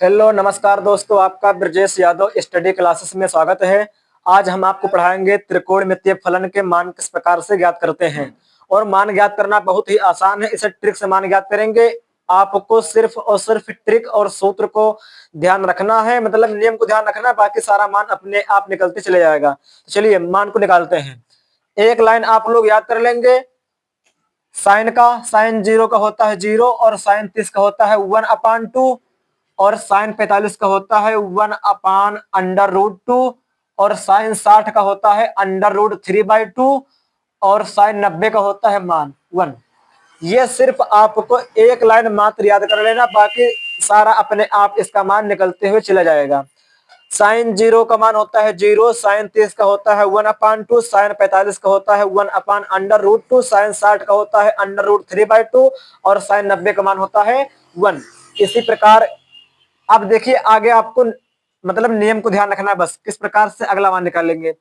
Hello नमस्कार दोस्तों, आपका ब्रजेश यादव स्टडी क्लासेस में स्वागत है। आज हम आपको पढ़ाएंगे त्रिकोणमितीय फलन के मान किस प्रकार से ज्ञात करते हैं। और मान ज्ञात करना बहुत ही आसान है, इसे ट्रिक से मान ज्ञात करेंगे। आपको सिर्फ और सिर्फ ट्रिक और सूत्र को ध्यान रखना है, मतलब नियम को ध्यान रखना है, बाकी सारा मान अपने आप निकलते चले जाएगा। तो चलिए मान को निकालते हैं। एक लाइन आप लोग याद कर लेंगे। साइन 0 का होता है 0 और साइन 30 का होता है 1/2 और साइन 45 का होता है 1/√2 और साइन 60 का होता है √3/2 और साइन 90 का होता है मान 1। ये सिर्फ आपको एक लाइन मात्र याद कर लेना, बाकी सारा अपने आप इसका मान निकलते हुए चला जाएगा। साइन 0 का मान होता है 0, साइन 30 का होता है 1/2, साइन 45 का होता है 1/√2, साइन 60 का होता है √3/2 और साइन 90 का मान होता है 1। इसी प्रकार अब देखिए आगे आपको मतलब नियम को ध्यान रखना है बस, किस प्रकार से अगला मान निकालेंगे।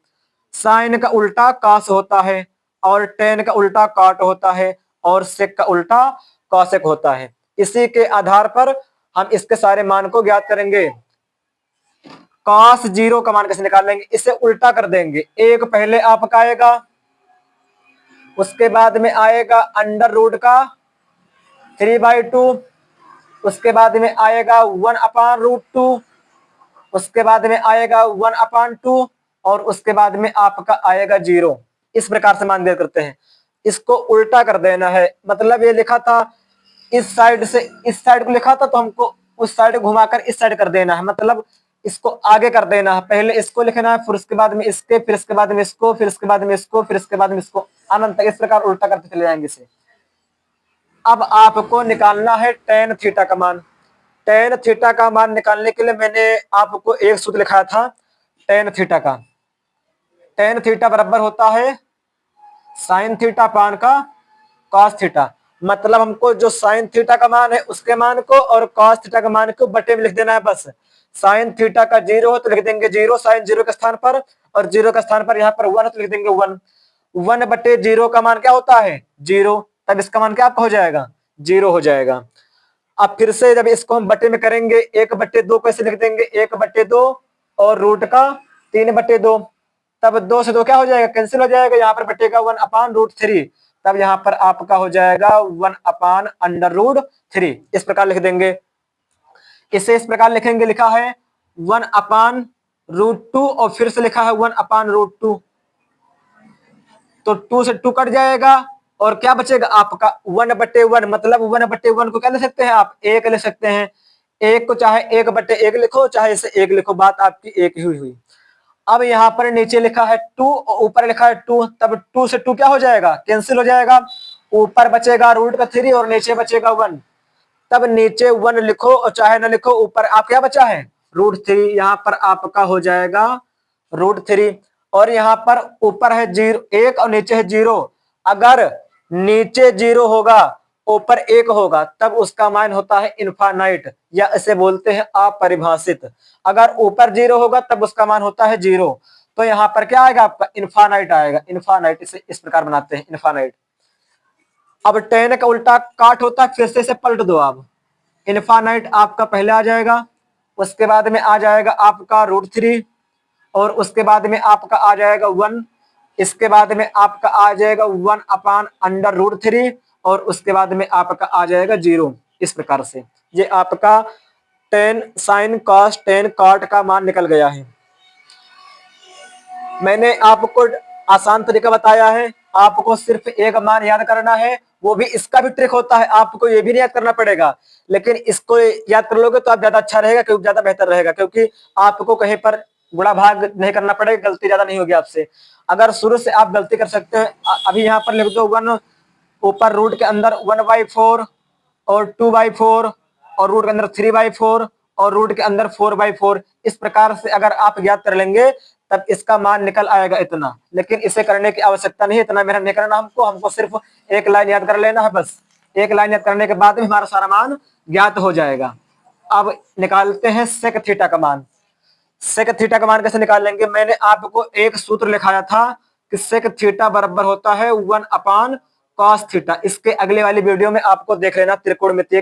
साइन का उल्टा कास होता है और टेन का उल्टा काट होता है और सेक का उल्टा कॉसेक होता है। इसी के आधार पर हम इसके सारे मान को ज्ञात करेंगे। कॉस 0 का मान कैसे निकालेंगे, इसे उल्टा कर देंगे। एक पहले आपका आएगा, उसके बाद में आएगा √3/2, उसके बाद में आएगा 1/√2, उसके बाद में आएगा 1/2 और उसके बाद में आपका आएगा 0। इस प्रकार से मान ज्ञात करते हैं। इसको उल्टा कर देना है, मतलब ये लिखा था इस साइड से इस साइड को लिखा था, तो हमको उस साइड घुमाकर इस साइड कर देना है, मतलब इसको आगे कर देना है। पहले इसको लिखना है, फिर उसके बाद में इसके, फिर इसके बाद में इसको, फिर इसके बाद में इसको, फिर इसके बाद में इसको, अनंत तक इस प्रकार उल्टा करते चले जाएंगे इसे। अब आपको निकालना है टेन थीटा का मान। टेन थीटा का मान निकालने के लिए मैंने आपको एक सूत्र लिखाया था टेन थीटा का। टेन थीटा बराबर होता है साइन थीटा पान का कॉस थीटा। मतलब हमको जो साइन थीटा का मान है उसके मान को और कॉस थीटा का मान को बटे में लिख देना है बस। साइन थीटा का 0 हो तो लिख देंगे 0 साइन 0 के स्थान पर, और 0 के स्थान पर यहाँ पर 1 तो लिख देंगे 1। 1/0 का मान क्या होता है 0, तब इसका मान क्या आपका हो जाएगा 0 हो जाएगा। अब फिर से जब इसको हम बटे में करेंगे 1/2 कैसे लिख देंगे 1/2 और रूट का 3/2, तब 2 से 2 क्या हो जाएगा कैंसिल हो जाएगा, यहाँ पर बटेगा 1/√3, तब यहाँ पर आपका हो जाएगा 1/√3। इस प्रकार लिख देंगे। इसे इस प्रकार लिखेंगे, लिखा है 1/√2 और फिर से लिखा है 1/√2, तो 2 से 2 कट जाएगा और क्या बचेगा आपका 1/1। मतलब 1/1 को क्या ले सकते हैं आप 1 ले सकते हैं। एक को चाहे 1/1 लिखो चाहे इसे 1 लिखो, बात आपकी एक ही हुई। अब यहाँ पर नीचे लिखा है 2 और ऊपर लिखा है 2, तब 2 से 2 क्या हो जाएगा कैंसिल हो जाएगा। ऊपर बचेगा √3 और नीचे बचेगा 1, तब नीचे 1 लिखो और चाहे ना लिखो, ऊपर आप क्या बचा है √3, यहाँ पर आपका हो जाएगा √3। और यहाँ पर ऊपर है 0 1 और नीचे है 0। अगर नीचे 0 होगा ऊपर 1 होगा तब उसका मान होता है इनफाइनाइट, या इसे बोलते हैं अपरिभाषित। अगर ऊपर 0 होगा तब उसका मान होता है 0, तो यहाँ पर क्या आएगा आपका इनफाइनाइट आएगा। इनफाइनाइट इसे इस प्रकार बनाते हैं इनफाइनाइट। अब टेन का उल्टा काट होता है, फिर से इसे पलट दो आप। इनफाइनाइट आपका पहले आ जाएगा, उसके बाद में आ जाएगा आपका √3 और उसके बाद में आपका आ जाएगा 1, इसके बाद में आपका आ जाएगा 1/√3 और उसके बाद में आपका आ जाएगा 0। इस प्रकार से ये आपका tan sine cos tan cot का मान निकल गया है। मैंने आपको आसान तरीका बताया है, आपको सिर्फ एक मान याद करना है, वो भी इसका भी ट्रिक होता है, आपको ये भी नहीं याद करना पड़ेगा, लेकिन इसको याद कर लोगे तो आप ज्यादा अच्छा रहेगा, क्योंकि ज्यादा बेहतर रहेगा, क्योंकि आपको कहीं पर गुणा भाग नहीं करना पड़ेगा, गलती ज्यादा नहीं होगी आपसे। अगर शुरू से आप गलती कर सकते हैं, अभी यहाँ पर लिख दो 1, ऊपर रूट के अंदर 1/4 और 2/4 और रूट के अंदर 3/4 और रूट के अंदर 4/4। इस प्रकार से अगर आप याद कर लेंगे तब इसका मान निकल आएगा इतना, लेकिन इसे करने की आवश्यकता नहीं है, इतना मेहनत नहीं करना हमको सिर्फ एक लाइन याद कर लेना है बस। एक लाइन याद करने के बाद में हमारा सारा मान ज्ञात हो जाएगा। अब निकालते हैं सेक थीटा का मान। सेक थीटा का मान कैसे निकालेंगे, मैंने आपको एक सूत्र लिखाया था कि सेक थीटा बराबर होता है 1/cos थीटा। इसके अगले वाली वीडियो में आपको देख लेना त्रिकोणमितीय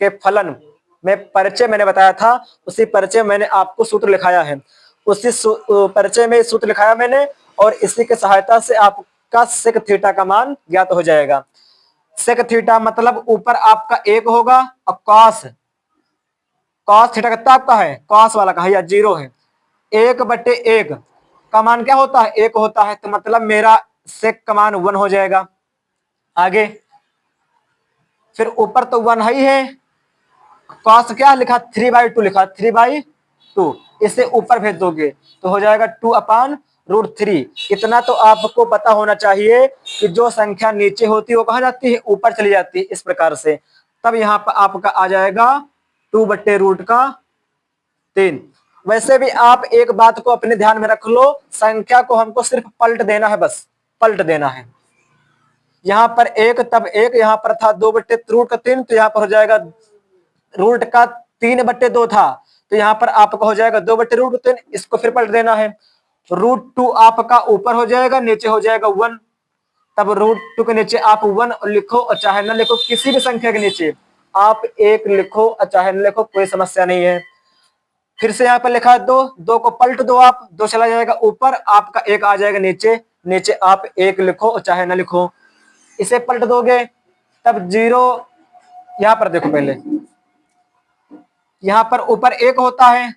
के फलन में परिचय मैंने बताया था, उसी परिचय मैंने आपको सूत्र लिखाया है, उसी परिचय में सूत्र लिखाया मैंने, और इसी की सहायता से आपका सेक थीटा का मान ज्ञात हो जाएगा। सेक थीटा मतलब ऊपर आपका 1 होगा और कॉस थीटा कितना आपका है, कॉस वाला का है या 0 है, 1/1 का मान क्या होता है, 1 होता है, तो मतलब मेरा सेक का मान 1 हो जाएगा। आगे फिर ऊपर तो 1 ही है, कॉस क्या लिखा, 3/2 लिखा, 3/2, इसे ऊपर भेज दोगे तो हो जाएगा 2/√3। इतना तो आपको पता होना चाहिए कि जो संख्या नीचे होती है वो कहाँ जाती है, ऊपर चली जाती है, इस प्रकार से। तब यहाँ पर आपका आ जाएगा 2/√3। वैसे भी आप एक बात को अपने ध्यान में रख लो, संख्या को हमको सिर्फ पलट देना है, बस पलट देना है। यहाँ पर 1 तब 1, यहाँ पर था 2/√3, तो यहाँ पर हो जाएगा रूट का 3/2 था, तो यहाँ पर आपका हो जाएगा 2/√3। इसको फिर पलट देना है, √2 आपका ऊपर हो जाएगा, नीचे हो जाएगा 1। तब √2 के नीचे आप 1 लिखो और चाहे न लिखो, किसी भी संख्या के नीचे आप 1 लिखो और चाहे न लिखो, कोई समस्या नहीं है। फिर से यहाँ पर लिखा है 2, 2 को पलट दो आप, 2 चला जाएगा ऊपर, आपका 1 आ जाएगा नीचे, नीचे आप 1 लिखो और चाहे न लिखो। इसे पलट दोगे तब 0, यहाँ पर देखो पहले, यहाँ पर ऊपर 1 होता है,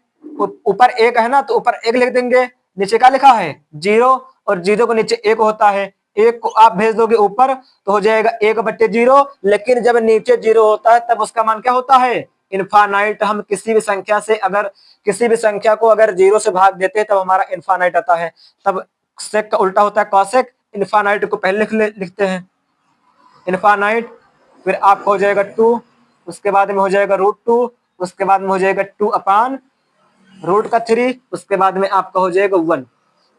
ऊपर 1 है ना, तो ऊपर 1 लिख देंगे, नीचे क्या लिखा है 0, और 0 को नीचे 1 होता है, 1 को आप भेज दोगे ऊपर तो हो जाएगा 1/0। लेकिन जब नीचे 0 होता है तब उसका मान क्या होता है, इनफाइनाइट। हम किसी भी संख्या से अगर किसी भी संख्या को अगर 0 से भाग देते हैं तब हमारा इनफाइनाइट आता है। तब सेक का उल्टा होता है कॉसेक, इनफाइनाइट को पहले लिखते हैं इनफाइनाइट। फिर आपको हो जाएगा 2, उसके बाद में हो जाएगा √2, उसके बाद में हो जाएगा 2/√3, उसके बाद में आपका हो जाएगा 1।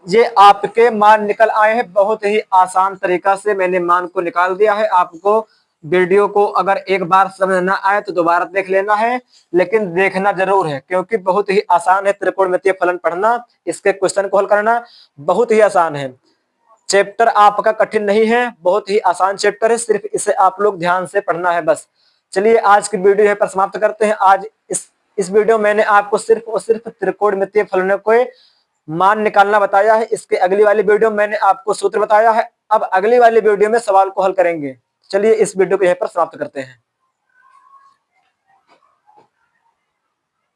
ये आपके मान निकल आए हैं, बहुत ही आसान तरीका से मैंने मान को निकाल दिया है। आपको वीडियो को अगर एक बार समझ ना आए तो दोबारा देख लेना है, लेकिन देखना जरूर है, क्योंकि बहुत ही आसान है त्रिकोणमितीय फलन पढ़ना, इसके क्वेश्चन को हल करना बहुत ही आसान है। चैप्टर आपका कठिन नहीं है, बहुत ही आसान चैप्टर है, सिर्फ इसे आप लोग ध्यान से पढ़ना है बस। चलिए आज की वीडियो यहाँ पर समाप्त करते हैं। आज इस वीडियो मैंने आपको सिर्फ और सिर्फ त्रिकोणमितीय फलनों के मान निकालना बताया है। इसके अगली वाली वीडियो मैंने आपको सूत्र बताया है। अब अगली वाली वीडियो में सवाल को हल करेंगे। चलिए इस वीडियो को यहाँ पर समाप्त करते हैं।